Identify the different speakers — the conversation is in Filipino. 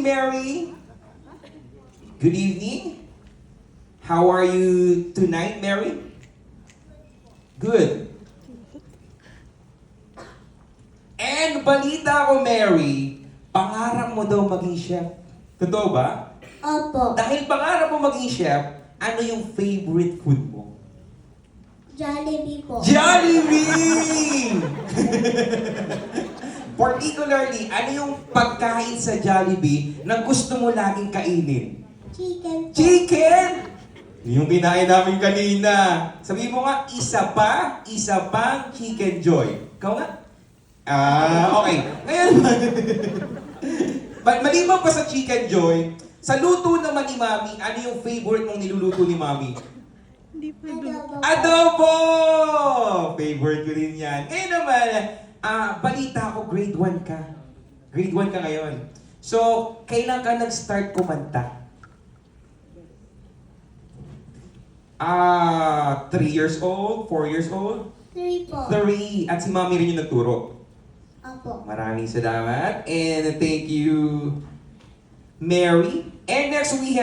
Speaker 1: Mary. Good evening. How are you tonight, Mary? Good. And balita ko, Mary, pangarap mo daw maging chef. Totoo ba?
Speaker 2: Opo.
Speaker 1: Dahil pangarap mo maging chef, ano yung favorite food mo?
Speaker 2: Jollibee po.
Speaker 1: Jollibee! Particularly, ano yung pagkain sa Jollibee na gusto mo laging kainin?
Speaker 2: Chicken po.
Speaker 1: Chicken! Yung kinain namin kanina. Sabi mo nga, isa pang Chicken Joy. Ikaw nga? Okay. Ngayon, maliban pa sa Chicken Joy, sa luto naman ni Mami, ano yung favorite mong niluluto ni Mami?
Speaker 2: Adobo.
Speaker 1: Adobo! Favorite ko rin yan. Ngayon naman, balita ko, grade 1 ka. Grade 1 ka ngayon. So, kailan ka nag-start kumanta? 3 years old? 4 years old?
Speaker 2: 3 po.
Speaker 1: 3. At si Mami rin yung nagturo.
Speaker 2: Opo.
Speaker 1: Maraming salamat. And thank you, Mary. And next we have